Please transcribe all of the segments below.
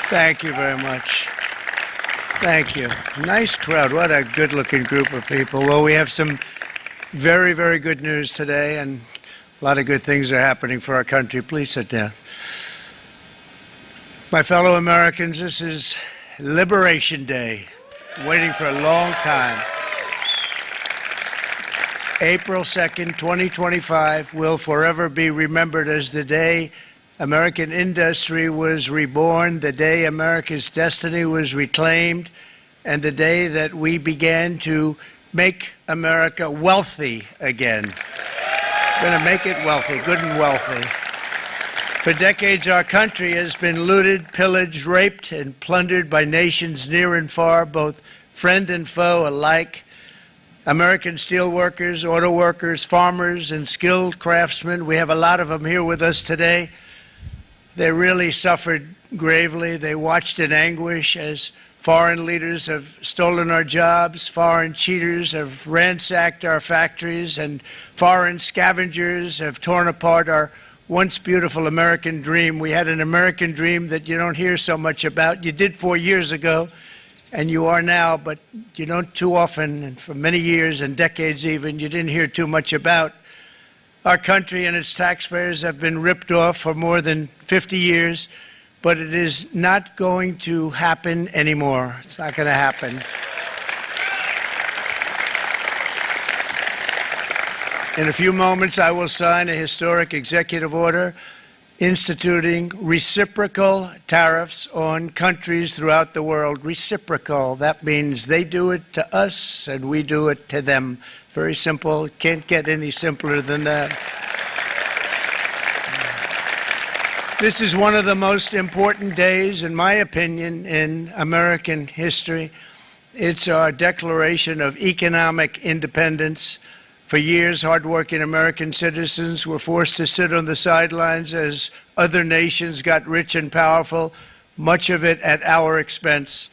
Thank you very much. Thank you. Nice crowd. What a good-looking group of people. Well, we have some very, very good news today, and a lot of good things are happening for our country. Please sit down. My fellow Americans, this is Liberation Day, waiting for a long time. April 2nd, 2025 will forever be remembered as the day American industry was reborn, the day America's destiny was reclaimed, and the day that we began to make America wealthy again. We're going to make it wealthy, good and wealthy. For decades, our country has been looted, pillaged, raped, and plundered by nations near and far, both friend and foe alike. American steelworkers, auto workers, farmers, and skilled craftsmen, we have a lot of them here with us today. They really suffered gravely. They watched in anguish as foreign leaders have stolen our jobs, foreign cheaters have ransacked our factories, and foreign scavengers have torn apart our once beautiful American dream. We had an American dream that you don't hear so much about. You did 4 years ago, and you are now, but you don't too often, and for many years and decades even, you didn't hear too much about. Our country and its taxpayers have been ripped off for more than 50 years, but it is not going to happen anymore. It's not going to happen. In a few moments, I will sign a historic executive order instituting reciprocal tariffs on countries throughout the world. Reciprocal, that means they do it to us and we do it to them. Very simple. Can't get any simpler than that. This is one of the most important days, in my opinion, in American history. It's our declaration of economic independence. For years, hardworking American citizens were forced to sit on the sidelines as other nations got rich and powerful, much of it at our expense.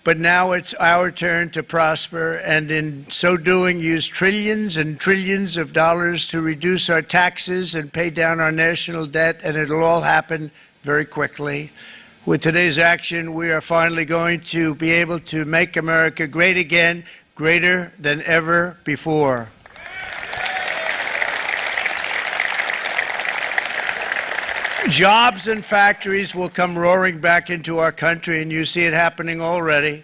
But now it's our turn to prosper, and in so doing, use trillions and trillions of dollars to reduce our taxes and pay down our national debt, and it'll all happen very quickly. With today's action, we are finally going to be able to make America great again, greater than ever before. Jobs and factories will come roaring back into our country, and you see it happening already.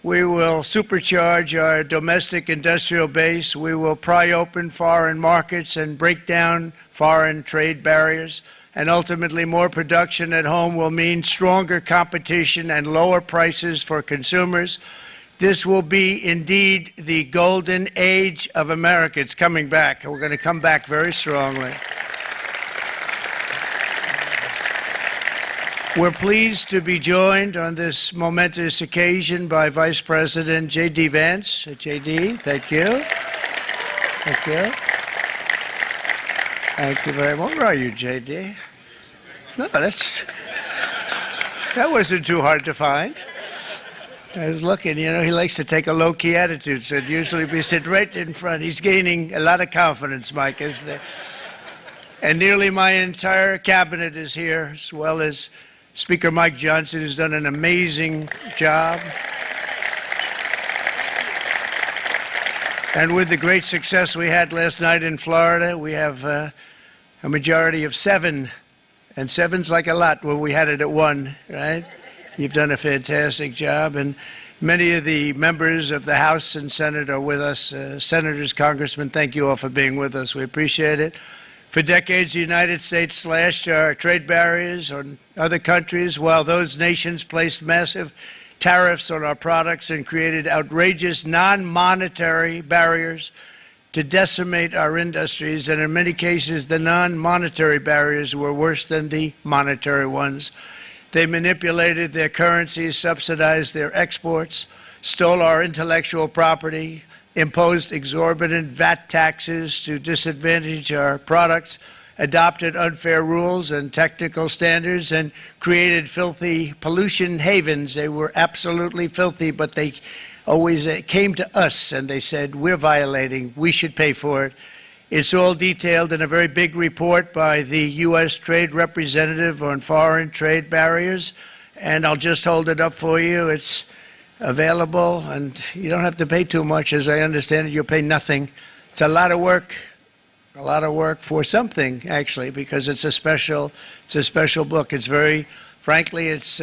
We will supercharge our domestic industrial base. We will pry open foreign markets and break down foreign trade barriers. And ultimately, more production at home will mean stronger competition and lower prices for consumers. This will be indeed the golden age of America. It's coming back, and we're going to come back very strongly. We're pleased to be joined on this momentous occasion by Vice President J.D. Vance. J.D., thank you. Thank you. Thank you very much. Where are you, J.D.? No, that wasn't too hard to find. I was looking, you know, he likes to take a low-key attitude, so usually we sit right in front. He's gaining a lot of confidence, Mike, isn't he? And nearly my entire cabinet is here, as well as Speaker Mike Johnson, who's done an amazing job. And with the great success we had last night in Florida, we have a majority of 7. And 7's like a lot when we had it at 1, right? You've done a fantastic job. And many of the members of the House and Senate are with us. Senators, Congressmen, thank you all for being with us. We appreciate it. For decades, the United States slashed our trade barriers on other countries, while those nations placed massive tariffs on our products and created outrageous non-monetary barriers to decimate our industries. And in many cases, the non-monetary barriers were worse than the monetary ones. They manipulated their currencies, subsidized their exports, stole our intellectual property, imposed exorbitant VAT taxes to disadvantage our products, adopted unfair rules and technical standards, and created filthy pollution havens. They were absolutely filthy, but they always came to us and they said, we're violating, we should pay for it. It's all detailed in a very big report by the U.S. Trade Representative on Foreign Trade Barriers, and I'll just hold it up for you. It's available, and you don't have to pay too much. As I understand it, you'll pay nothing. It's a lot of work for something, actually, because it's a special book. It's frankly, it's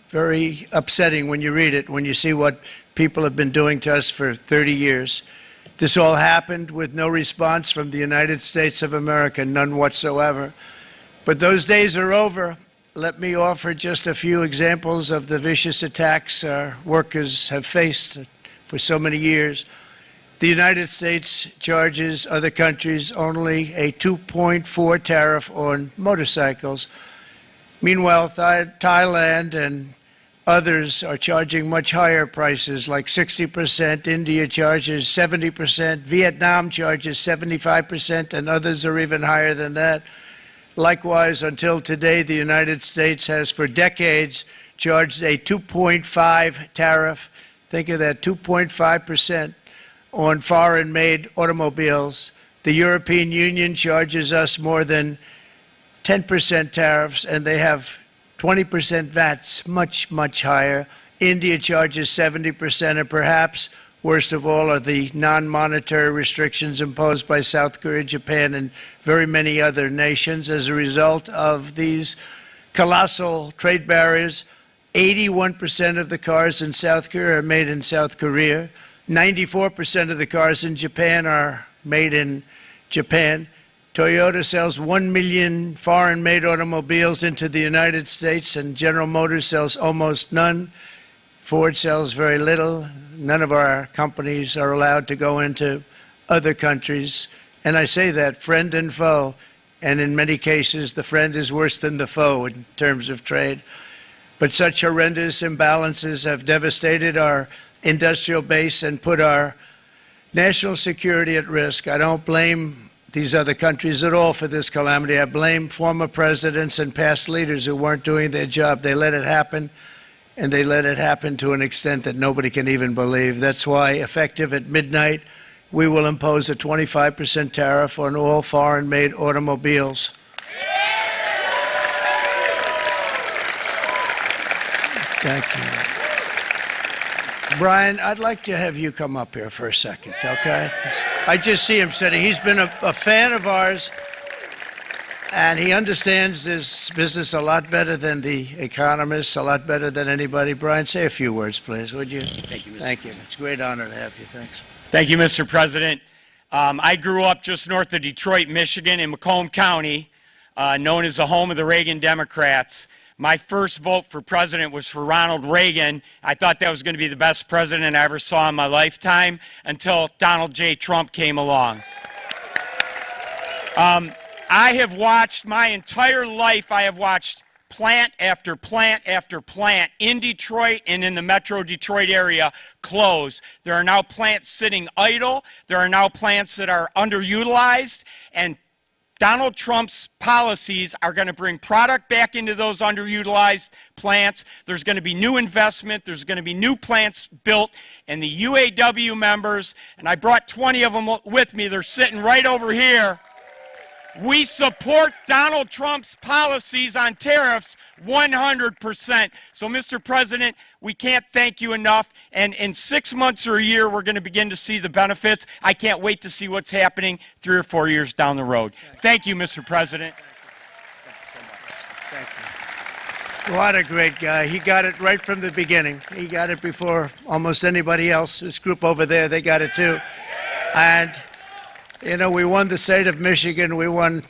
very upsetting when you read it, when you see what people have been doing to us for 30 years. This all happened with no response from the United States of America, none whatsoever. But those days are over. Let me offer just a few examples of the vicious attacks our workers have faced for so many years. The United States charges other countries only a 2.4 tariff on motorcycles. Meanwhile, Thailand and others are charging much higher prices, like 60%. India charges 70%. Vietnam charges 75%, and others are even higher than that. Likewise, until today, the United States has for decades charged a 2.5 tariff. Think of that, 2.5% on foreign-made automobiles. The European Union charges us more than 10% tariffs, and they have 20% VATs, much, much higher. India charges 70%, and perhaps worst of all are the non-monetary restrictions imposed by South Korea, Japan, and very many other nations. As a result of these colossal trade barriers, 81% of the cars in South Korea are made in South Korea. 94% of the cars in Japan are made in Japan. Toyota sells 1 million foreign-made automobiles into the United States, and General Motors sells almost none. Ford sells very little. None of our companies are allowed to go into other countries. And I say that, friend and foe. And in many cases, the friend is worse than the foe in terms of trade. But such horrendous imbalances have devastated our industrial base and put our national security at risk. I don't blame these other countries at all for this calamity. I blame former presidents and past leaders who weren't doing their job. They let it happen, and they let it happen to an extent that nobody can even believe. That's why, effective at midnight, we will impose a 25% tariff on all foreign-made automobiles. Thank you. Brian, I'd like to have you come up here for a second, okay? I just see him sitting. He's been a fan of ours, and he understands this business a lot better than the economists, a lot better than anybody. Brian, say a few words, please, would you? Thank you, Mr. Thank you. President. It's a great honor to have you. Thanks. Thank you, Mr. President. I grew up just north of Detroit, Michigan, in Macomb County, known as the home of the Reagan Democrats. My first vote for president was for Ronald Reagan. I thought that was going to be the best president I ever saw in my lifetime until Donald J. Trump came along. I have watched my entire life, I have watched plant after plant after plant in Detroit and in the metro Detroit area close. There are now plants sitting idle. There are now plants that are underutilized, and Donald Trump's policies are going to bring product back into those underutilized plants. There's going to be new investment. There's going to be new plants built. And the UAW members, and I brought 20 of them with me, they're sitting right over here. We support Donald Trump's policies on tariffs 100%. So, Mr. President, we can't thank you enough. And in 6 months or a year, we're going to begin to see the benefits. I can't wait to see what's happening 3 or 4 years down the road. Thank you, Mr. President. Thank you so much. Thank you. What a great guy. He got it right from the beginning. He got it before almost anybody else. This group over there, they got it too. And you know, we won the state of Michigan. We won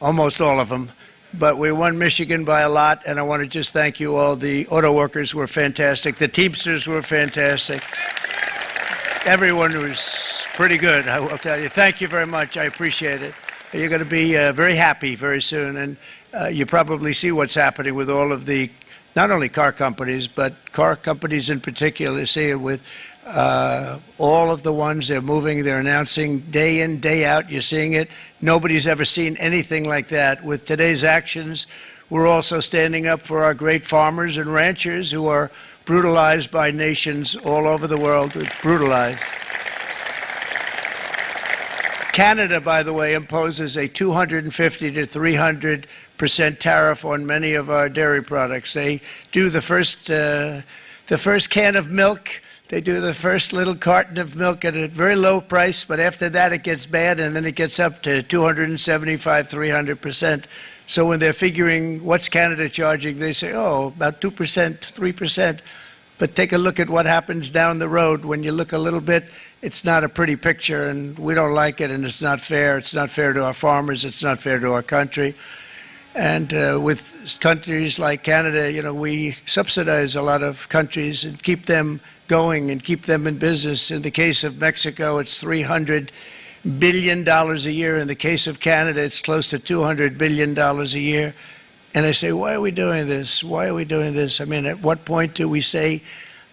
almost all of them, but we won Michigan by a lot, and I want to just thank you all. The auto workers were fantastic. The Teamsters were fantastic. Everyone was pretty good, I will tell you. Thank you very much. I appreciate it. You're going to be very happy very soon, and you probably see what's happening with all of the, not only car companies, but car companies in particular. See it with all of the ones they're moving, they're announcing day in, day out. You're seeing it. Nobody's ever seen anything like that. With today's actions, we're also standing up for our great farmers and ranchers who are brutalized by nations all over the world. Brutalized. Canada, by the way, imposes a 250 to 300% tariff on many of our dairy products. They do the first can of milk. They do the first little carton of milk at a very low price, but after that it gets bad, and then it gets up to 275, 300%. So when they're figuring what's Canada charging, they say, oh, about 2%, 3%. But take a look at what happens down the road. When you look a little bit, it's not a pretty picture, and we don't like it, and it's not fair. It's not fair to our farmers. It's not fair to our country. And with countries like Canada, you know, we subsidize a lot of countries and keep them going and keep them in business. In the case of Mexico, it's $300 billion a year. In the case of Canada, it's close to $200 billion a year. And I say, why are we doing this? Why are we doing this? I mean, at what point do we say,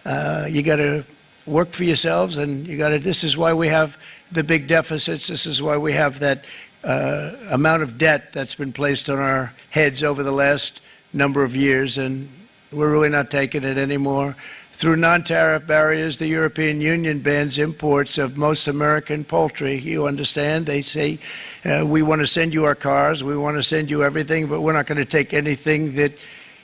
you got to work for yourselves, and you got to, this is why we have the big deficits. This is why we have that amount of debt that's been placed on our heads over the last number of years, and we're really not taking it anymore. Through non-tariff barriers, the European Union bans imports of most American poultry. You understand? They say, we want to send you our cars, we want to send you everything, but we're not going to take anything that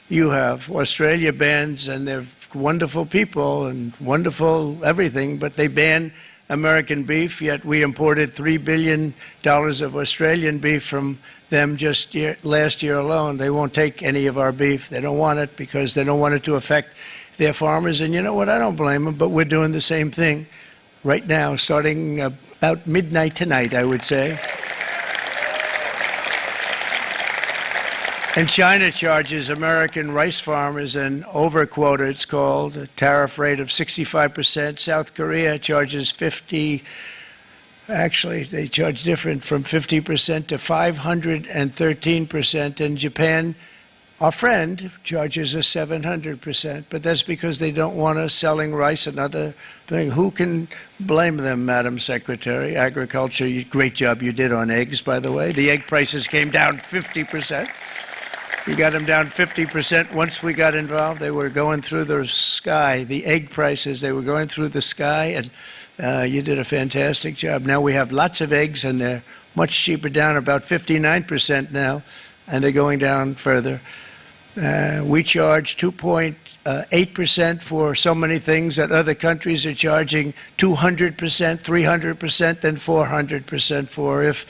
you have. Australia bans, and they're wonderful people and wonderful everything, but they ban American beef, yet we imported $3 billion of Australian beef from them just last year alone. They won't take any of our beef. They don't want it because they don't want it to affect their farmers. And you know what? I don't blame them, but we're doing the same thing right now, starting about midnight tonight, I would say. And China charges American rice farmers an overquota, it's called, a tariff rate of 65%. South Korea charges 50%. Actually, they charge different, from 50% to 513%. And Japan, our friend, charges us 700%. But that's because they don't want us selling rice and other things. Who can blame them, Madam Secretary? Agriculture, great job you did on eggs, by the way. The egg prices came down 50%. You got them down 50% once we got involved. They were going through the sky. The egg prices, they were going through the sky, and you did a fantastic job. Now we have lots of eggs, and they're much cheaper, down about 59% now, and they're going down further. We charge 2.8% for so many things that other countries are charging 200%, 300%, and 400% for. If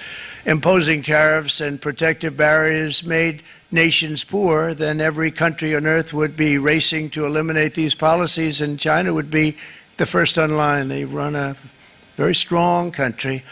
imposing tariffs and protective barriers made nations poor, then every country on earth would be racing to eliminate these policies, and China would be the first on line. They run a very strong country,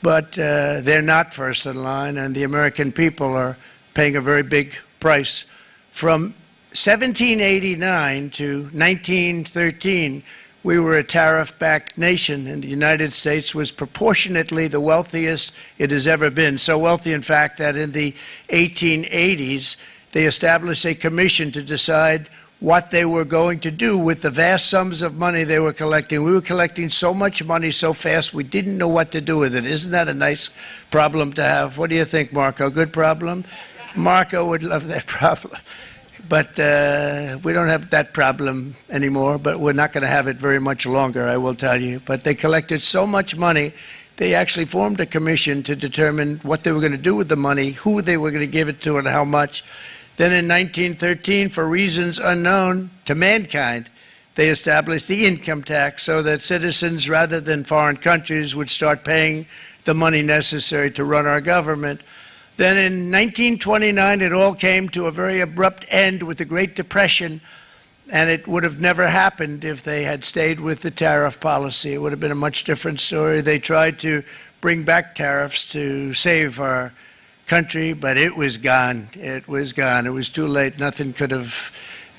but they're not first in line, and the American people are paying a very big price. From 1789 to 1913, we were a tariff-backed nation, and the United States was proportionately the wealthiest it has ever been. So wealthy, in fact, that in the 1880s, they established a commission to decide what they were going to do with the vast sums of money they were collecting. We were collecting so much money so fast, we didn't know what to do with it. Isn't that a nice problem to have? What do you think, Marco? Good problem? Marco would love that problem. But we don't have that problem anymore, but we're not going to have it very much longer, I will tell you. But they collected so much money, they actually formed a commission to determine what they were going to do with the money, who they were going to give it to, and how much. Then in 1913, for reasons unknown to mankind, they established the income tax so that citizens, rather than foreign countries, would start paying the money necessary to run our government. Then in 1929, it all came to a very abrupt end with the Great Depression, and it would have never happened if they had stayed with the tariff policy. It would have been a much different story. They tried to bring back tariffs to save our country, but it was gone. It was gone. It was too late. Nothing could have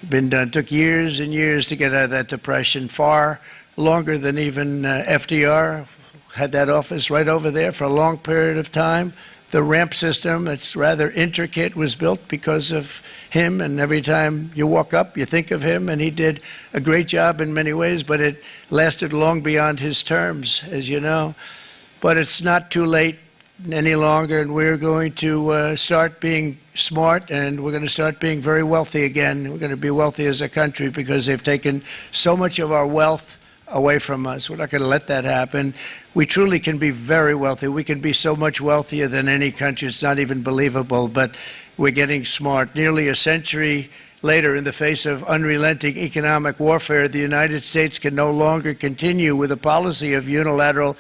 been done. It took years and years to get out of that depression, far longer than even FDR had that office right over there for a long period of time. The ramp system, that's rather intricate, was built because of him, and every time you walk up, you think of him, and he did a great job in many ways, but it lasted long beyond his terms, as you know. But it's not too late any longer, and we're going to start being smart, and we're going to start being very wealthy again. We're going to be wealthy as a country because they've taken so much of our wealth away from us. We're not going to let that happen. We truly can be very wealthy. We can be so much wealthier than any country. It's not even believable. But we're getting smart. Nearly a century later, in the face of unrelenting economic warfare, the United States can no longer continue with a policy of unilateral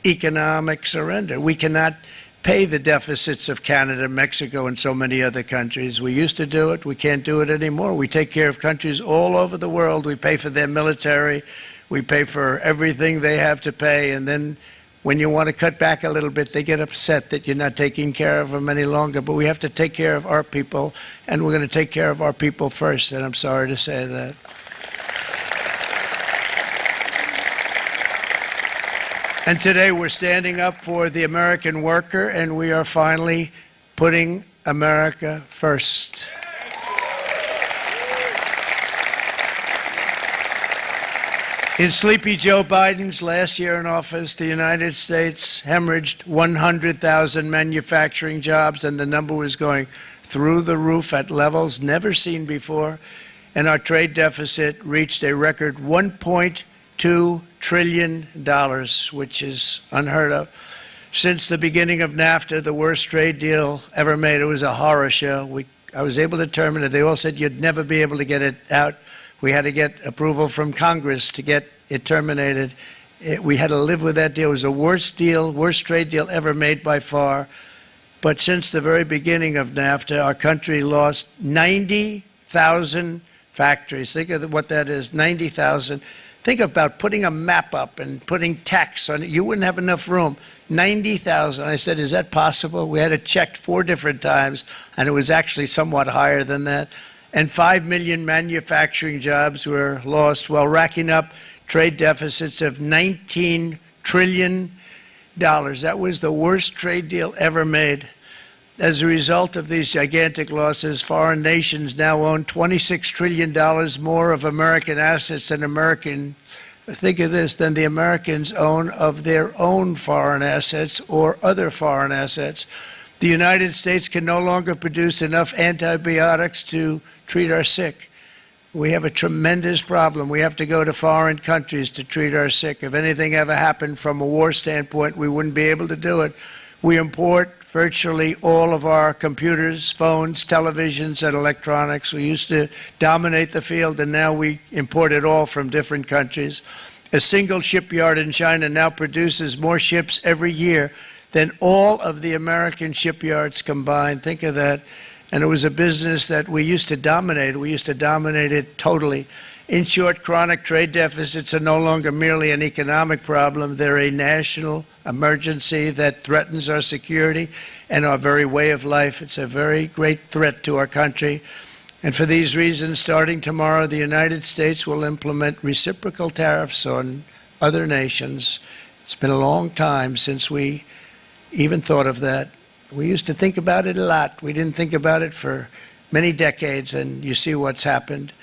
economic surrender. We cannot pay the deficits of Canada, Mexico, and so many other countries. We used to do it. We can't do it anymore. We take care of countries all over the world. We pay for their military. We pay for everything they have to pay. And then when you want to cut back a little bit, they get upset that you're not taking care of them any longer. But we have to take care of our people, and we're going to take care of our people first. And I'm sorry to say that. And today we're standing up for the American worker, and we are finally putting America first. In sleepy Joe Biden's last year in office, the United States hemorrhaged 100,000 manufacturing jobs, and the number was going through the roof at levels never seen before. And our trade deficit reached a record $1.2 trillion, which is unheard of. Since the beginning of NAFTA, the worst trade deal ever made, it was a horror show. I was able to terminate it. They all said you'd never be able to get it out. We had to get approval from Congress to get it terminated. We had to live with that deal. It was the worst trade deal ever made by far. But since the very beginning of NAFTA, our country lost 90,000 factories. Think of what that is, 90,000. Think about putting a map up and putting tax on it. You wouldn't have enough room. 90,000. I said, is that possible? We had it checked 4 different times, and it was actually somewhat higher than that. And 5 million manufacturing jobs were lost while racking up trade deficits of $19 trillion. That was the worst trade deal ever made. As a result of these gigantic losses, foreign nations now own $26 trillion more of American assets than think of this, than the Americans own of their own foreign assets or other foreign assets. The United States can no longer produce enough antibiotics to treat our sick. We have a tremendous problem. We have to go to foreign countries to treat our sick. If anything ever happened from a war standpoint, we wouldn't be able to do it. We import virtually all of our computers, phones, televisions, and electronics. We used to dominate the field, and now we import it all from different countries. A single shipyard in China now produces more ships every year than all of the American shipyards combined. Think of that. And it was a business that we used to dominate. We used to dominate it totally. In short, chronic trade deficits are no longer merely an economic problem. They're a national emergency that threatens our security and our very way of life. It's a very great threat to our country. And for these reasons, starting tomorrow, the United States will implement reciprocal tariffs on other nations. It's been a long time since we even thought of that. We used to think about it a lot. We didn't think about it for many decades, and you see what's happened.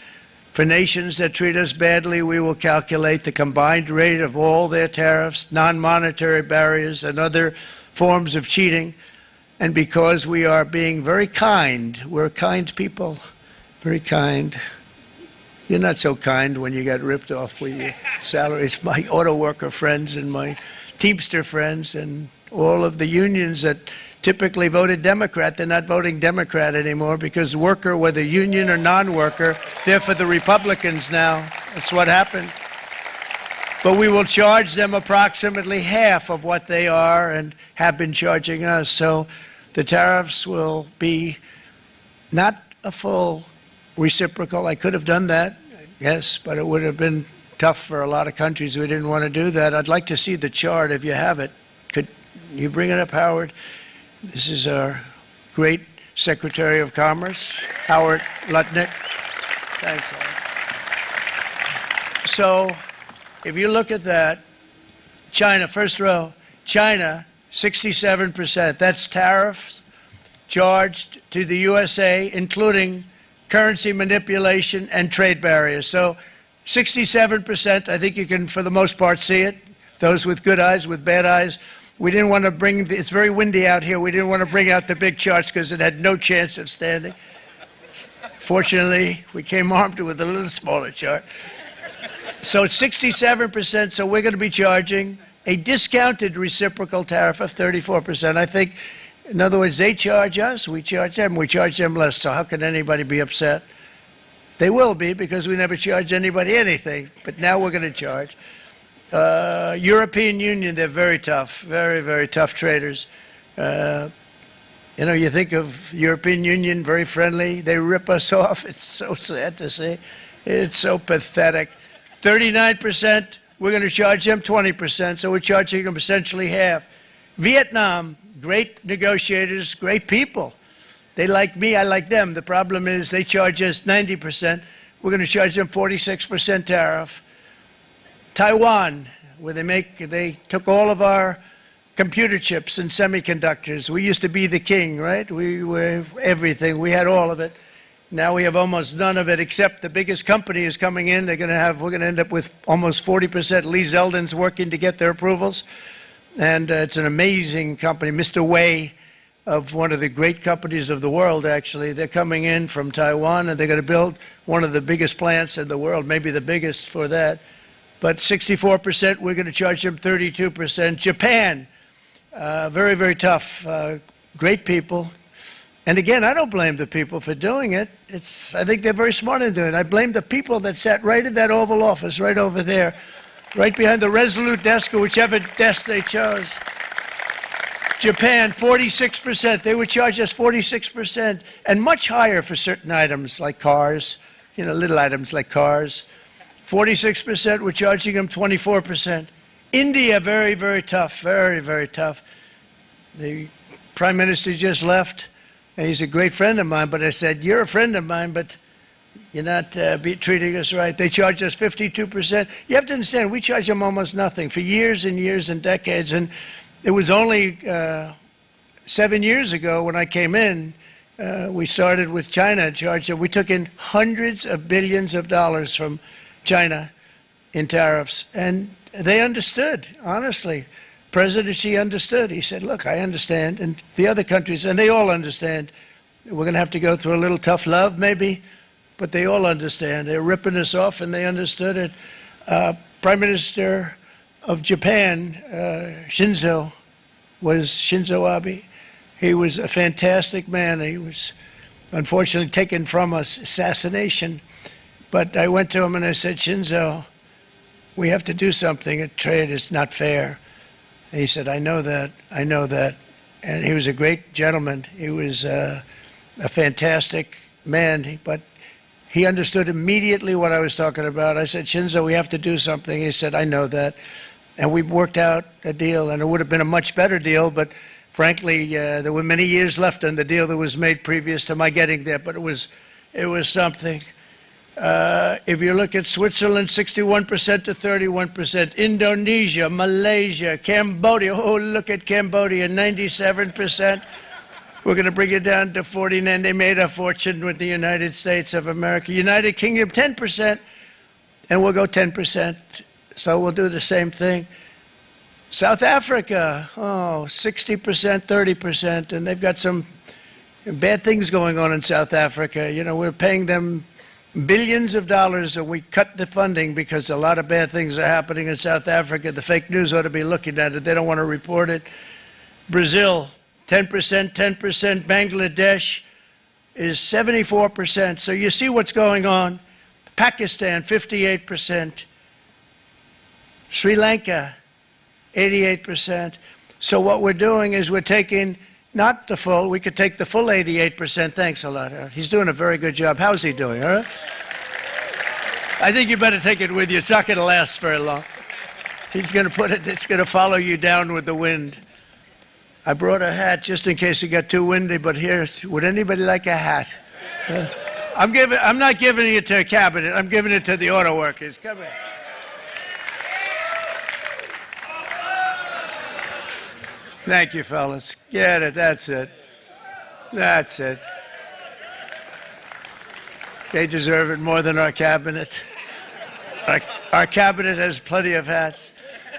For nations that treat us badly, we will calculate the combined rate of all their tariffs, non-monetary barriers, and other forms of cheating. And because we are being very kind, we're kind people, very kind. You're not so kind when you got ripped off with your salaries. My auto worker friends and my Teamster friends and all of the unions that typically voted Democrat, they're not voting Democrat anymore because worker, whether union or non-worker, they're for the Republicans now. That's what happened. But we will charge them approximately half of what they are and have been charging us. So the tariffs will be not a full reciprocal. I could have done that, yes, but it would have been tough for a lot of countries who didn't want to do that. I'd like to see the chart if you have it. Could you bring it up, Howard? This is our great Secretary of Commerce, Howard Lutnick. Thanks, Howard. So if you look at that, China, first row, China, 67%. That's tariffs charged to the USA, including currency manipulation and trade barriers. So 67%, I think you can, for the most part, see it. Those with good eyes, with bad eyes. We didn't want to bring, it's very windy out here, we didn't want to bring out the big charts because it had no chance of standing. Fortunately, we came armed with a little smaller chart. So it's 67%, so we're going to be charging a discounted reciprocal tariff of 34%. I think In other words, they charge us, we charge them less. So how can anybody be upset? They will be, because we never charge anybody anything. But now we're going to charge. European Union, they're very tough, very, very tough traders. You know, you think of European Union, very friendly. They rip us off. It's so sad to see. It's so pathetic. 39%, we're going to charge them 20%, so we're charging them essentially half. Vietnam, great negotiators, great people. They like me, I like them. The problem is they charge us 90%. We're going to charge them 46% tariff. Taiwan, where they took all of our computer chips and semiconductors. We used to be the king, right? We were everything. We had all of it. Now we have almost none of it, except the biggest company is coming in. We're going to end up with almost 40%. Lee Zeldin's working to get their approvals. And it's an amazing company. Mr. Wei, of one of the great companies of the world, actually. They're coming in from Taiwan, and they're going to build one of the biggest plants in the world, maybe the biggest for that. But 64%, we're going to charge them 32%. Japan, very, very tough, great people. And again, I don't blame the people for doing it. I think they're very smart in doing it. I blame the people that sat right in that Oval Office, right over there, right behind the Resolute desk or whichever desk they chose. Japan, 46%. They would charge us 46%, and much higher for certain items like cars, you know, little items like cars. 46%, we're charging them 24%. India, very, very tough, very, very tough. The Prime Minister just left, and he's a great friend of mine, but I said, you're a friend of mine, but you're not treating us right. They charge us 52%. You have to understand, we charge them almost nothing for years and years and decades, and it was only 7 years ago when I came in, we started with China charge. We took in hundreds of billions of dollars from China in tariffs, and they understood, honestly. President Xi understood. He said, look, I understand, and the other countries, and they all understand. We're going to have to go through a little tough love, maybe, but they all understand. They're ripping us off, and they understood it. Prime Minister of Japan, Shinzo Abe. He was a fantastic man. He was unfortunately taken from us, assassination. But I went to him and I said, Shinzo, we have to do something. A trade is not fair. And he said, I know that, I know that. And he was a great gentleman. He was a fantastic man, but he understood immediately what I was talking about. I said, Shinzo, we have to do something. He said, I know that. And we worked out a deal, and it would have been a much better deal, but frankly, there were many years left on the deal that was made previous to my getting there, but it was something. If you look at Switzerland, 61% to 31%, Indonesia, Malaysia, Cambodia, oh, look at Cambodia, 97%. We're going to bring it down to 49. They made a fortune with the United States of America. United Kingdom, 10%, and we'll go 10%. So we'll do the same thing. South Africa, 60%, 30%, and they've got some bad things going on in South Africa. You know, we're paying them billions of dollars, and we cut the funding because a lot of bad things are happening in South Africa. The fake news ought to be looking at it. They don't want to report it. Brazil, 10%, 10%. Bangladesh is 74%. So you see what's going on. Pakistan, 58%. Sri Lanka, 88%. So what we're doing is we're taking not the full, we could take the full 88%. Thanks a lot, Harold. He's doing a very good job. How's he doing, all right? I think you better take it with you. It's not going to last very long. He's going to put it, it's going to follow you down with the wind. I brought a hat just in case it got too windy, but here, would anybody like a hat? I'm not giving it to a cabinet. I'm giving it to the auto workers. Come here. Thank you, fellas. Get it. That's it. That's it. They deserve it more than our cabinet. Our cabinet has plenty of hats.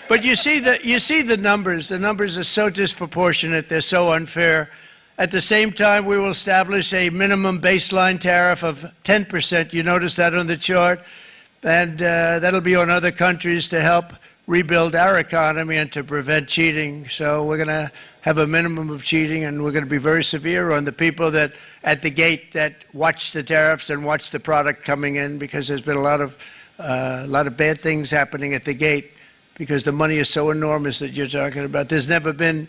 But you see the numbers. The numbers are so disproportionate. They're so unfair. At the same time, we will establish a minimum baseline tariff of 10%. You notice that on the chart. And that'll be on other countries to help rebuild our economy and to prevent cheating. So we're going to have a minimum of cheating, and we're going to be very severe on the people that at the gate that watch the tariffs and watch the product coming in, because there's been a lot of bad things happening at the gate because the money is so enormous that you're talking about. There's never been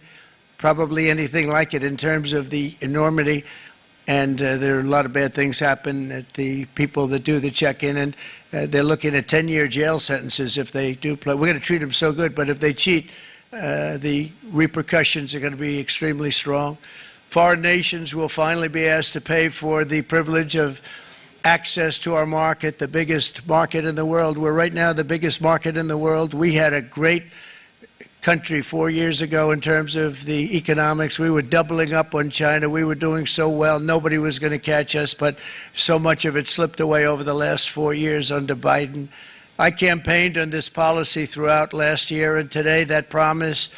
probably anything like it in terms of the enormity, and there are a lot of bad things happen at the people that do the check-in, and they're looking at 10-year jail sentences if they do play. We're going to treat them so good, but if they cheat, the repercussions are going to be extremely strong. Foreign nations will finally be asked to pay for the privilege of access to our market, the biggest market in the world. We're right now the biggest market in the world. We had a great country 4 years ago in terms of the economics. We were doubling up on China. We were doing so well. Nobody was going to catch us, but so much of it slipped away over the last 4 years under Biden. I campaigned on this policy throughout last year, and today that promise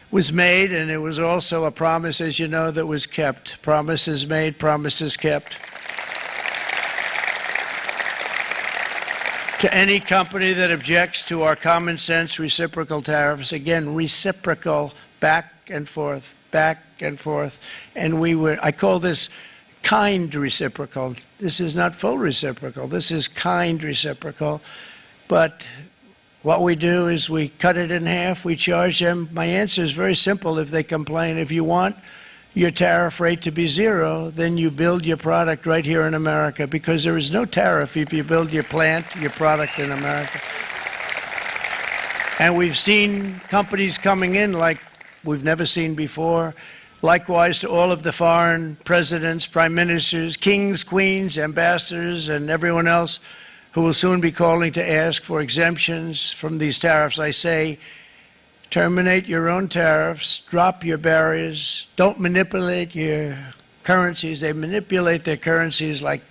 was made, and it was also a promise, as you know, that was kept. Promises made, promises kept. To any company that objects to our common sense reciprocal tariffs, again, reciprocal, back and forth, back and forth. And I call this kind reciprocal. This is not full reciprocal. This is kind reciprocal. But what we do is we cut it in half. We charge them. My answer is very simple if they complain. If you want your tariff rate to be zero, then you build your product right here in America, because there is no tariff if you build your plant, your product in America. And we've seen companies coming in like we've never seen before. Likewise to all of the foreign presidents, prime ministers, kings, queens, ambassadors, and everyone else who will soon be calling to ask for exemptions from these tariffs. I say, terminate your own tariffs, drop your barriers, don't manipulate your currencies. They manipulate their currencies like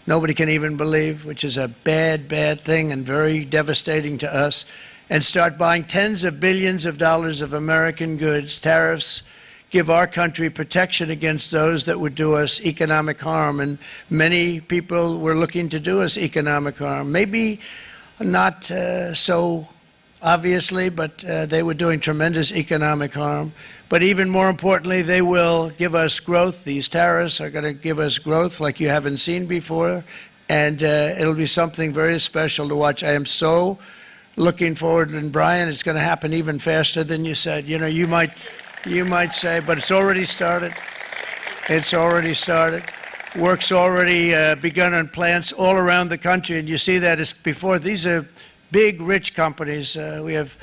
nobody can even believe, which is a bad, bad thing and very devastating to us. And start buying tens of billions of dollars of American goods. Tariffs give our country protection against those that would do us economic harm. And many people were looking to do us economic harm. Maybe not so obviously, but they were doing tremendous economic harm. But even more importantly, they will give us growth. These tariffs are going to give us growth like you haven't seen before, and it'll be something very special to watch. I am so looking forward, and Brian, it's going to happen even faster than you said. You know, you might say, but it's already started. It's already started. Work's already begun on plants all around the country, and you see that as before. These are big, rich companies. We have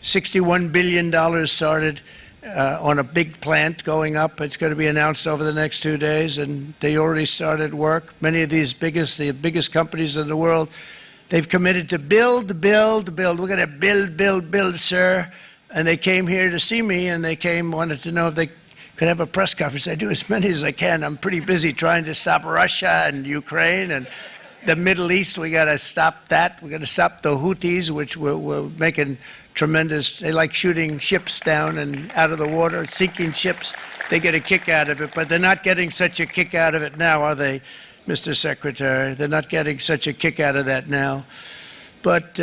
$61 billion started on a big plant going up. It's going to be announced over the next 2 days, and they already started work. Many of these the biggest companies in the world, they've committed to build, build, build. We're going to build, build, build, sir. And they came here to see me, and they wanted to know if they could have a press conference. I do as many as I can. I'm pretty busy trying to stop Russia and Ukraine and the Middle East. We got to stop that. We got to stop the Houthis, which we're making tremendous. They like shooting ships down and out of the water, sinking ships. They get a kick out of it, but they're not getting such a kick out of it now, are they, Mr. Secretary? They're not getting such a kick out of that now. But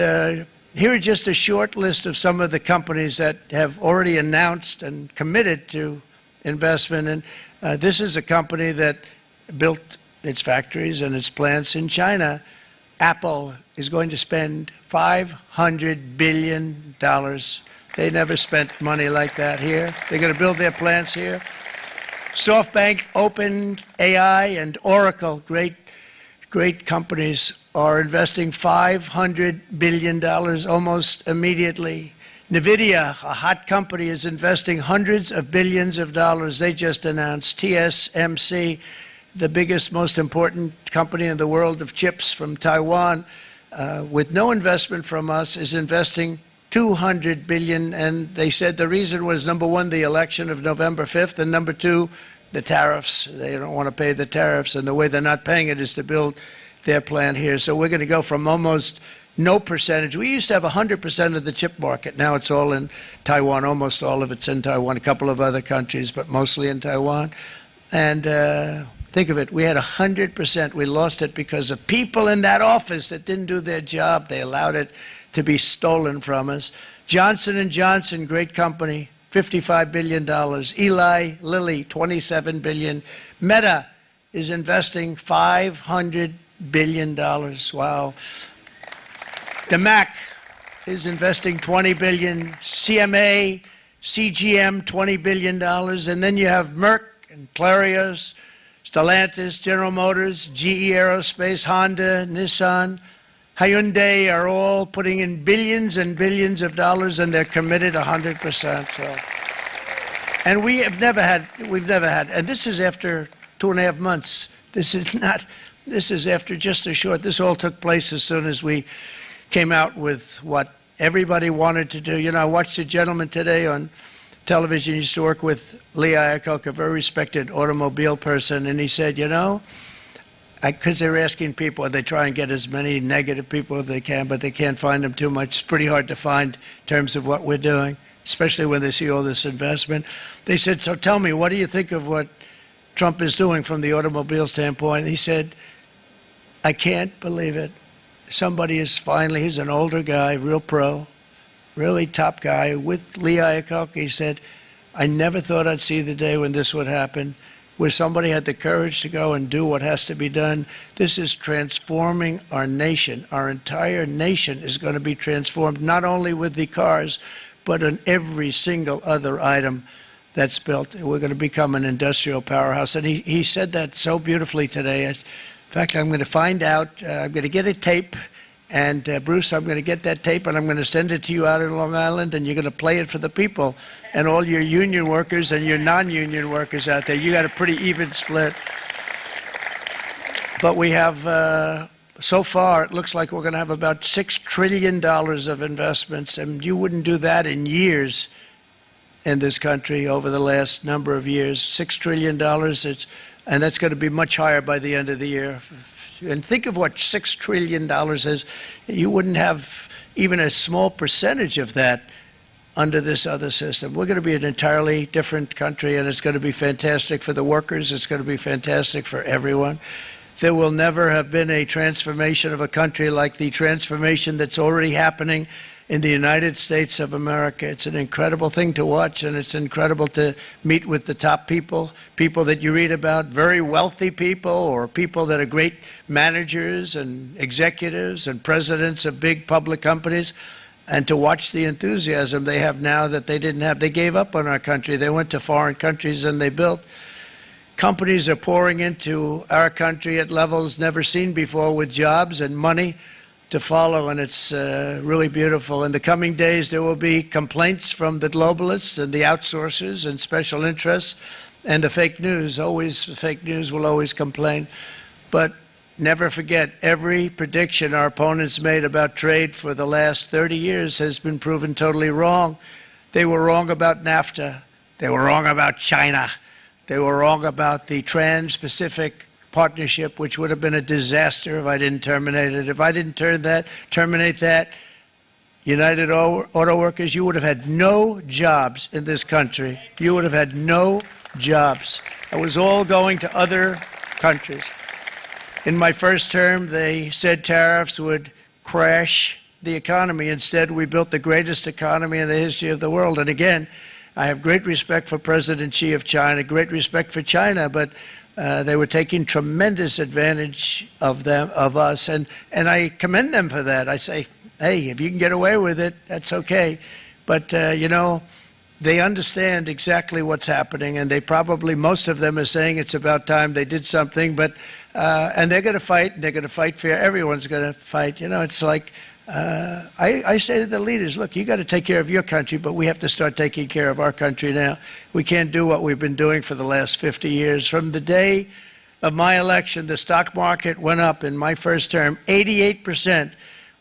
here are just a short list of some of the companies that have already announced and committed to investment. And this is a company that built its factories and its plants in China. Apple is going to spend $500 billion. They never spent money like that here. They're going to build their plants here. SoftBank, OpenAI, and Oracle, great companies, are investing $500 billion almost immediately. NVIDIA, a hot company, is investing hundreds of billions of dollars. They just announced. TSMC, the biggest, most important company in the world of chips from Taiwan, with no investment from us, is investing $200 billion. And they said the reason was, number one, the election of November 5th, and number two, the tariffs. They don't want to pay the tariffs, and the way they're not paying it is to build their plant here. So we're going to go from almost no percentage. We used to have 100% of the chip market. Now it's all in Taiwan. Almost all of it's in Taiwan, a couple of other countries, but mostly in Taiwan. And think of it, we had 100%. We lost it because of people in that office that didn't do their job. They allowed it to be stolen from us. Johnson & Johnson, great company, $55 billion. Eli Lilly, $27 billion. Meta is investing $500 billion. Wow. The Mac is investing $20 billion. CMA, CGM, $20 billion. And then you have Merck and Clarios, Stellantis, General Motors, GE Aerospace, Honda, Nissan, Hyundai are all putting in billions and billions of dollars, and they're committed 100%. So. And we've never had, and this is after 2.5 months. This is after just a short, this all took place as soon as we came out with what everybody wanted to do. You know, I watched a gentleman today on television, used to work with Lee Iacocca, a very respected automobile person, and he said, you know, because they were asking people, they try and get as many negative people as they can, but they can't find them too much. It's pretty hard to find in terms of what we're doing, especially when they see all this investment. They said, so tell me, what do you think of what Trump is doing from the automobile standpoint? He said, I can't believe it. Somebody is finally, he's an older guy, real pro, really top guy, with Lee Iacocca. He said, I never thought I'd see the day when this would happen, where somebody had the courage to go and do what has to be done. This is transforming our nation. Our entire nation is going to be transformed, not only with the cars, but on every single other item that's built. We're going to become an industrial powerhouse. And he said that so beautifully today. In fact, I'm going to find out, I'm going to get a tape, and Bruce, I'm going to get that tape, and I'm going to send it to you out in Long Island, and you're going to play it for the people. And all your union workers and your non-union workers out there, you got a pretty even split. But we have, so far, it looks like we're going to have about $6 trillion of investments, and you wouldn't do that in years in this country over the last number of years. $6 trillion, and that's going to be much higher by the end of the year. And think of what $6 trillion is. You wouldn't have even a small percentage of that under this other system. We're going to be an entirely different country, and it's going to be fantastic for the workers. It's going to be fantastic for everyone. There will never have been a transformation of a country like the transformation that's already happening in the United States of America. It's an incredible thing to watch, and it's incredible to meet with the top people, people that you read about, very wealthy people, or people that are great managers and executives and presidents of big public companies, and to watch the enthusiasm they have now that they didn't have. They gave up on our country. They went to foreign countries and they built. Companies are pouring into our country at levels never seen before, with jobs and money to follow, and it's really beautiful. In the coming days, there will be complaints from the globalists and the outsourcers and special interests and the fake news. Always, the fake news will always complain. But never forget, every prediction our opponents made about trade for the last 30 years has been proven totally wrong. They were wrong about NAFTA. They were wrong about China. They were wrong about the Trans-Pacific Partnership, which would have been a disaster if I didn't terminate it. If I didn't terminate that, United Auto Workers, you would have had no jobs in this country. You would have had no jobs. It was all going to other countries. In my first term, they said tariffs would crash the economy. Instead, we built the greatest economy in the history of the world. And again, I have great respect for President Xi of China, great respect for China, but they were taking tremendous advantage of us, and I commend them for that. I say, hey, if you can get away with it, that's okay. But, you know, they understand exactly what's happening, and they probably, most of them are saying it's about time they did something, but, and they're going to fight, and they're going to fight fair. Everyone's going to fight. You know, it's like, I say to the leaders, look, you got to take care of your country, but we have to start taking care of our country now. We can't do what we've been doing for the last 50 years. From the day of my election, the stock market went up in my first term 88%,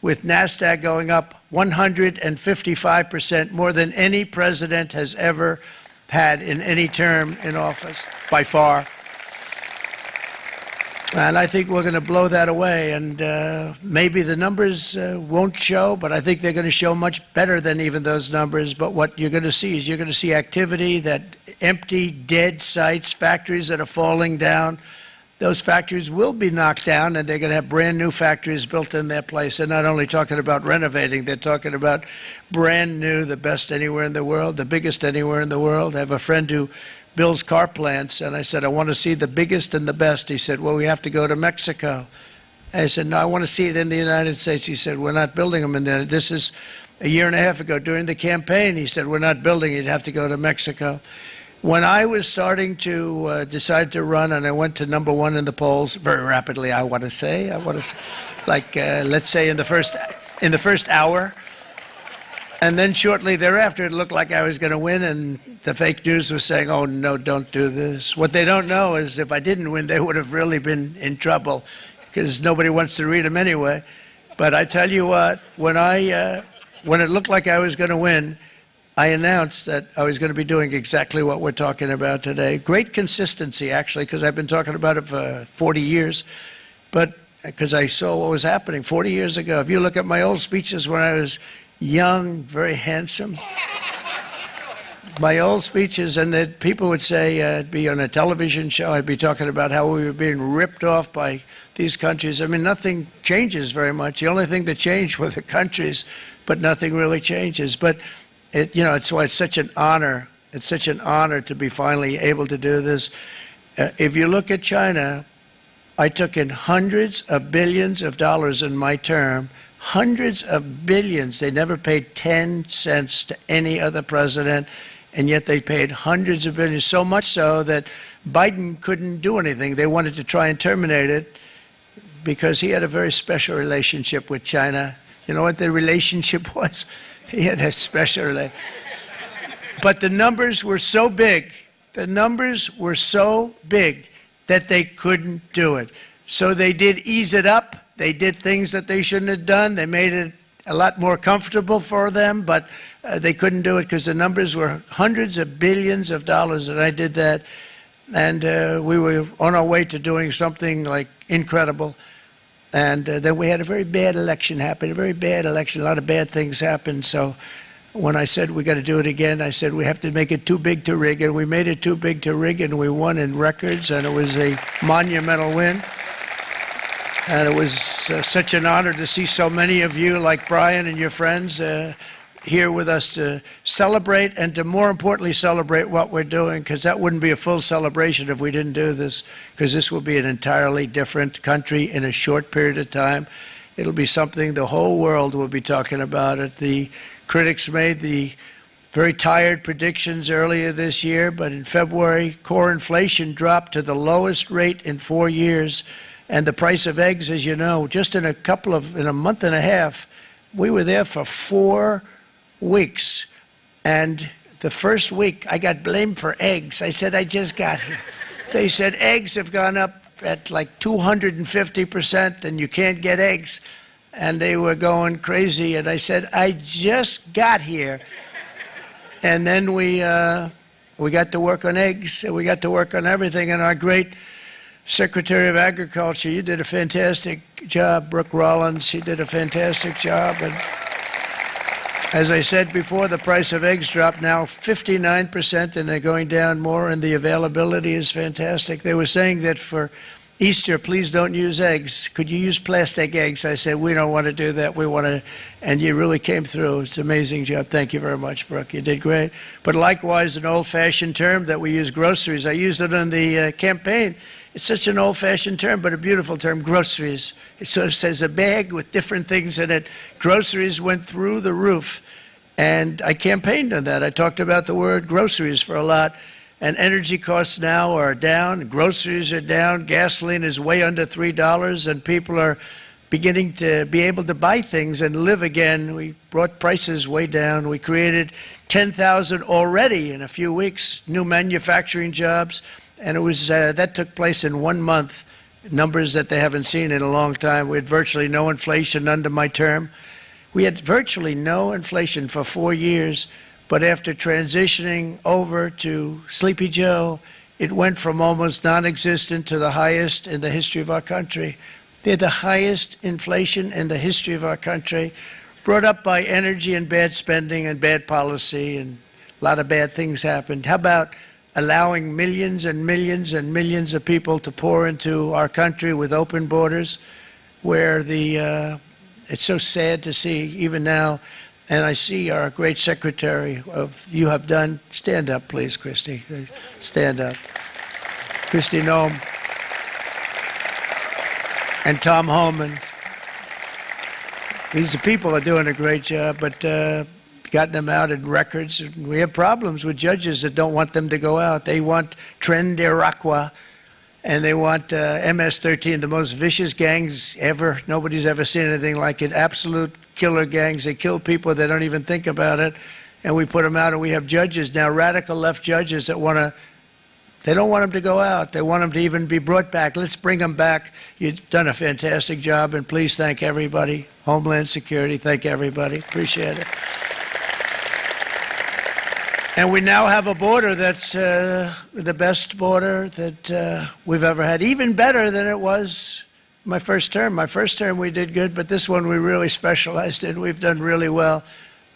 with NASDAQ going up 155%, more than any president has ever had in any term in office, by far. And I think we're going to blow that away, and maybe the numbers won't show, but I think they're going to show much better than even those numbers. But what you're going to see is you're going to see activity, that empty, dead sites, factories that are falling down, those factories will be knocked down, and they're going to have brand new factories built in their place. They're not only talking about renovating, they're talking about brand new, the best anywhere in the world, the biggest anywhere in the world. I have a friend who builds car plants, and I said, I want to see the biggest and the best. He said, well, we have to go to Mexico. I said, no, I want to see it in the United States. He said, we're not building them in there. This is a year and a half ago during the campaign. He said, we're not building it. You'd have to go to Mexico. When I was starting to decide to run, and I went to #1 in the polls very rapidly, I want to say, like let's say in the first hour, and then shortly thereafter, it looked like I was going to win, and the fake news was saying, "Oh no, don't do this." What they don't know is, if I didn't win, they would have really been in trouble, because nobody wants to read them anyway. But I tell you what, when it looked like I was going to win, I announced that I was going to be doing exactly what we're talking about today. Great consistency, actually, because I've been talking about it for 40 years, but because I saw what was happening 40 years ago. If you look at my old speeches when I was young, very handsome, my old speeches, and that people would say, I'd be on a television show, I'd be talking about how we were being ripped off by these countries. I mean, nothing changes very much. The only thing that changed were the countries, but nothing really changes. But it's why it's such an honor. It's such an honor to be finally able to do this. If you look at China, I took in hundreds of billions of dollars in my term, hundreds of billions. They never paid 10 cents to any other president, and yet they paid hundreds of billions, so much so that Biden couldn't do anything. They wanted to try and terminate it because he had a very special relationship with China. You know what the relationship was? He had a special relationship. But the numbers were so big, that they couldn't do it. So they did ease it up. They did things that they shouldn't have done. They made it a lot more comfortable for them, but they couldn't do it because the numbers were hundreds of billions of dollars, and I did that. And we were on our way to doing something like incredible. And then we had a very bad election happen, a very bad election. A lot of bad things happened. So when I said we got to do it again, I said we have to make it too big to rig. And we made it too big to rig, and we won in records, and it was a monumental win. And it was such an honor to see so many of you, like Brian and your friends, here with us to celebrate, and to more importantly celebrate what we're doing, because that wouldn't be a full celebration if we didn't do this, because this will be an entirely different country in a short period of time. It'll be something the whole world will be talking about it. The critics made the very tired predictions earlier this year, but in February, core inflation dropped to the lowest rate in 4 years, and the price of eggs, as you know, just in a month and a half, we were there for 4 weeks, and the first week I got blamed for eggs. I said, I just got here. They said eggs have gone up at like 250%, and you can't get eggs, and they were going crazy. And I said, I just got here. And then we got to work on eggs, and we got to work on everything. And our great Secretary of Agriculture, you did a fantastic job, Brooke Rollins. She did a fantastic job. And as I said before, the price of eggs dropped now 59%, and they're going down more, and the availability is fantastic. They were saying that for Easter, please don't use eggs. Could you use plastic eggs? I said, we don't want to do that. We want to, and you really came through. It's an amazing job. Thank you very much, Brooke. You did great. But likewise, an old-fashioned term that we use, groceries. I used it in the campaign. It's such an old-fashioned term, but a beautiful term, groceries. It sort of says a bag with different things in it. Groceries went through the roof, and I campaigned on that. I talked about the word groceries for a lot, and energy costs now are down, groceries are down, gasoline is way under $3, and people are beginning to be able to buy things and live again. We brought prices way down. We created 10,000 already in a few weeks, new manufacturing jobs. And it was that took place in 1 month, numbers that they haven't seen in a long time. We had virtually no inflation under my term. We had virtually no inflation for 4 years, but after transitioning over to Sleepy Joe, it went from almost non-existent to the highest in the history of our country. They're the highest inflation in the history of our country, brought up by energy and bad spending and bad policy, and a lot of bad things happened. How about allowing millions and millions and millions of people to pour into our country with open borders, where it's so sad to see even now. And I see our great secretary you have done. Stand up, please, Christy. Stand up. Christy Noem and Tom Homan. These people are doing a great job, but gotten them out in records. We have problems with judges that don't want them to go out. They want Tren de Aragua, and they want MS-13, the most vicious gangs ever. Nobody's ever seen anything like it. Absolute killer gangs. They kill people. They don't even think about it. And we put them out, and we have judges now, radical left judges that they don't want them to go out. They want them to even be brought back. Let's bring them back. You've done a fantastic job, and please thank everybody. Homeland Security, thank everybody. Appreciate it. And we now have a border that's the best border that we've ever had, even better than it was my first term. My first term we did good, but this one we really specialized in. We've done really well.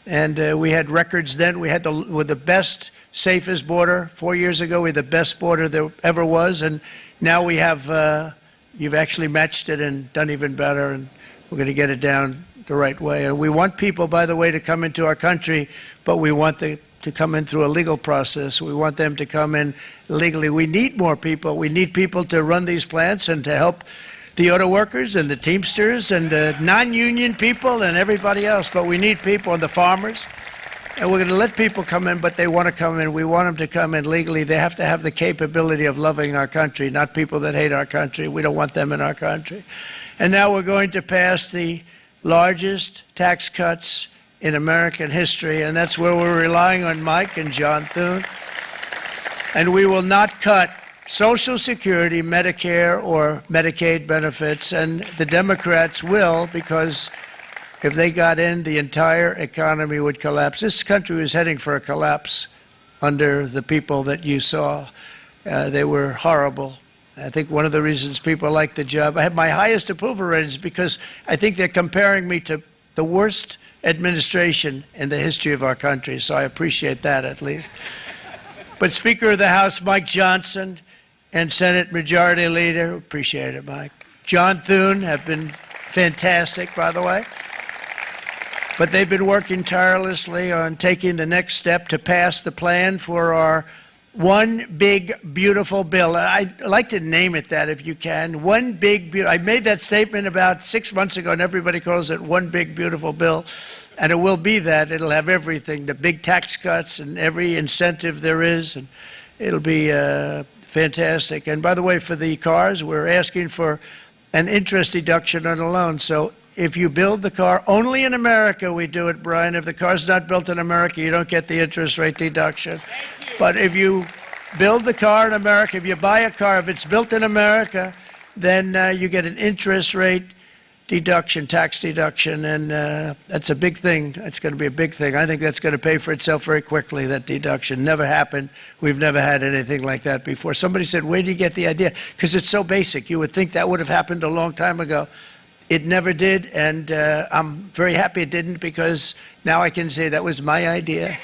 And we had records then. We had the best, safest border. 4 years ago, we had the best border there ever was. And now we have, you've actually matched it and done even better. And we're going to get it down the right way. And we want people, by the way, to come into our country, but we want to come in through a legal process. We want them to come in legally. We need more people. We need people to run these plants and to help the auto workers and the Teamsters and the non-union people and everybody else. But we need people, and the farmers. And we're going to let people come in, but they want to come in. We want them to come in legally. They have to have the capability of loving our country, not people that hate our country. We don't want them in our country. And now we're going to pass the largest tax cuts in American history, and that's where we're relying on Mike and John Thune. And we will not cut Social Security, Medicare, or Medicaid benefits, and the Democrats will, because if they got in, the entire economy would collapse. This country was heading for a collapse under the people that you saw. They were horrible. I think one of the reasons people like the job, I have my highest approval ratings because I think they're comparing me to the worst administration in the history of our country, so I appreciate that at least. But Speaker of the House Mike Johnson and Senate Majority Leader, appreciate it, Mike. John Thune have been fantastic, by the way. But they've been working tirelessly on taking the next step to pass the plan for our one big, beautiful bill. I'd like to name it that if you can. One big, I made that statement about 6 months ago, and everybody calls it one big, beautiful bill. And it will be that. It'll have everything, the big tax cuts and every incentive there is. And it'll be fantastic. And by the way, for the cars, we're asking for an interest deduction on a loan. So if you build the car, only in America we do it, Brian. If the car's not built in America, you don't get the interest rate deduction. But if you build the car in America, if you buy a car, if it's built in America, then you get an interest rate deduction, tax deduction, and that's a big thing. It's going to be a big thing. I think that's going to pay for itself very quickly, that deduction. Never happened. We've never had anything like that before. Somebody said, where do you get the idea? Because it's so basic. You would think that would have happened a long time ago. It never did, and I'm very happy it didn't, because now I can say that was my idea.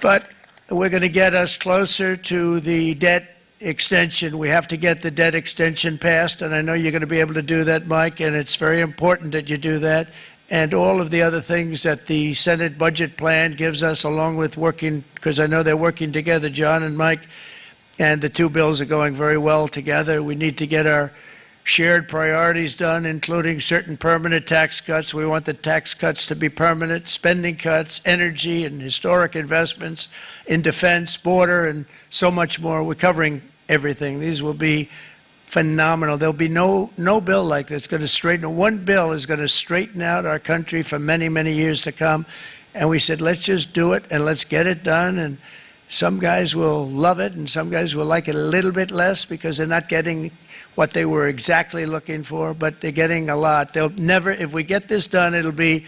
But we're going to get us closer to the debt extension. We have to get the debt extension passed, and I know you're going to be able to do that, Mike, and it's very important that you do that. And all of the other things that the Senate budget plan gives us, along with working, because I know they're working together, John and Mike, and the two bills are going very well together. We need to get our shared priorities done, including certain permanent tax cuts. We want the tax cuts to be permanent, spending cuts, energy and historic investments in defense, border, and so much more. We're covering everything. These will be phenomenal. There'll be no bill like this going to straighten. One bill is going to straighten out our country for many, many years to come. And we said, let's just do it and let's get it done. And some guys will love it and some guys will like it a little bit less because they're not getting what they were exactly looking for, but they're getting a lot. They'll never, if we get this done, it'll be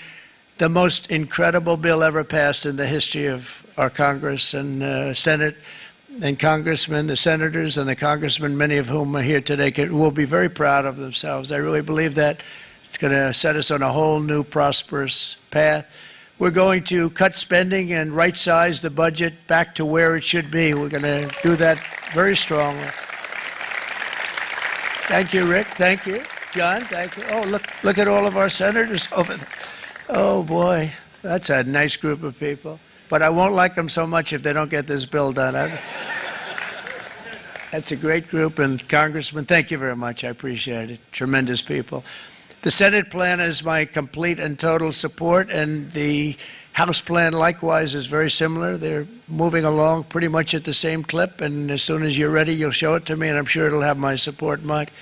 the most incredible bill ever passed in the history of our Congress and Senate and congressmen, the senators and the congressmen, many of whom are here today, will be very proud of themselves. I really believe that it's going to set us on a whole new prosperous path. We're going to cut spending and right-size the budget back to where it should be. We're going to do that very strongly. Thank you, Rick. Thank you. John, thank you. Oh, look at all of our senators over there. Oh, boy. That's a nice group of people. But I won't like them so much if they don't get this bill done. That's a great group. And Congressman, thank you very much. I appreciate it. Tremendous people. The Senate plan is my complete and total support, and the House plan likewise is very similar. They're moving along pretty much at the same clip, and as soon as you're ready, you'll show it to me, and I'm sure it'll have my support, Mike.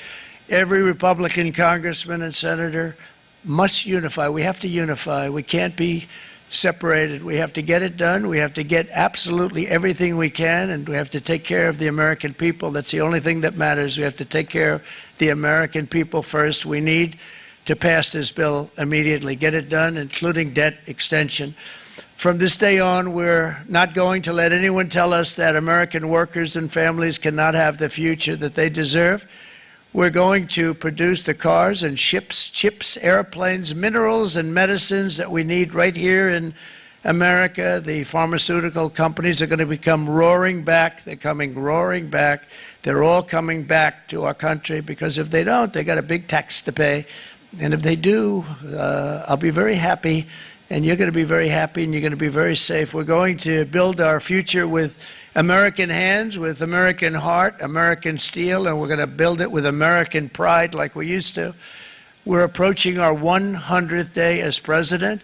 Every Republican congressman and senator must unify. We have to unify. We can't be separated. We have to get it done. We have to get absolutely everything we can, and we have to take care of the American people. That's the only thing that matters. We have to take care of the American people first. We need to pass this bill immediately, get it done, including debt extension. From this day on, we're not going to let anyone tell us that American workers and families cannot have the future that they deserve. We're going to produce the cars and ships, chips, airplanes, minerals, and medicines that we need right here in America. The pharmaceutical companies are going to become roaring back. They're coming roaring back. They're all coming back to our country, because if they don't, they got a big tax to pay. And if they do, I'll be very happy, and you're going to be very happy, and you're going to be very safe. We're going to build our future with American hands, with American heart, American steel, and we're going to build it with American pride like we used to. We're approaching our 100th day as president,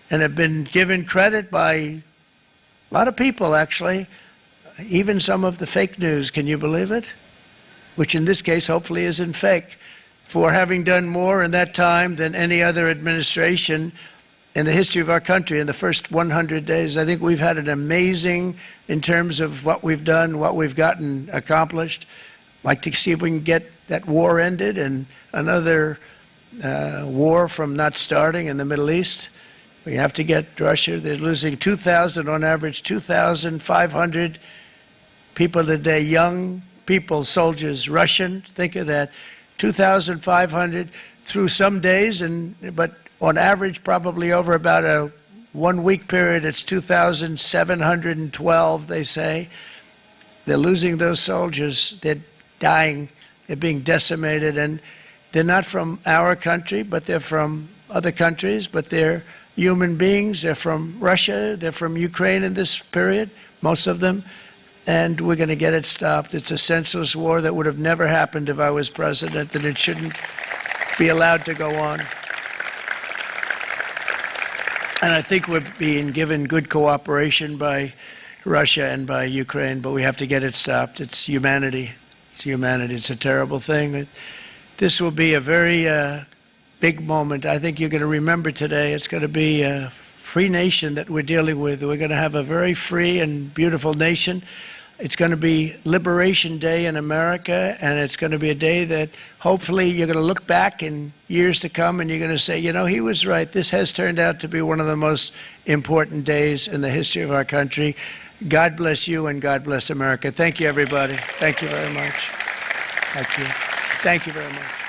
and have been given credit by a lot of people, actually, even some of the fake news. Can you believe it? Which in this case hopefully isn't fake, for having done more in that time than any other administration in the history of our country in the first 100 days. I think we've had an amazing, in terms of what we've done, what we've gotten accomplished. I'd like to see if we can get that war ended and another war from not starting in the Middle East. We have to get Russia. They're losing 2,000 on average, 2,500 people a day, young people, soldiers, Russian. Think of that. 2,500 through some days, but on average, probably over about a 1 week period, it's 2,712, they say. They're losing those soldiers. They're dying. They're being decimated. And they're not from our country, but they're from other countries. But they're human beings. They're from Russia. They're from Ukraine in this period, most of them. And we're going to get it stopped. It's a senseless war that would have never happened if I was president, and it shouldn't be allowed to go on. And I think we're being given good cooperation by Russia and by Ukraine, but we have to get it stopped. It's humanity. It's humanity. It's a terrible thing. This will be a very big moment. I think you're going to remember today. It's going to be a free nation that we're dealing with. We're going to have a very free and beautiful nation. It's going to be Liberation Day in America, and it's going to be a day that hopefully you're going to look back in years to come and you're going to say, you know, he was right. This has turned out to be one of the most important days in the history of our country. God bless you, and God bless America. Thank you, everybody. Thank you very much. Thank you. Thank you very much.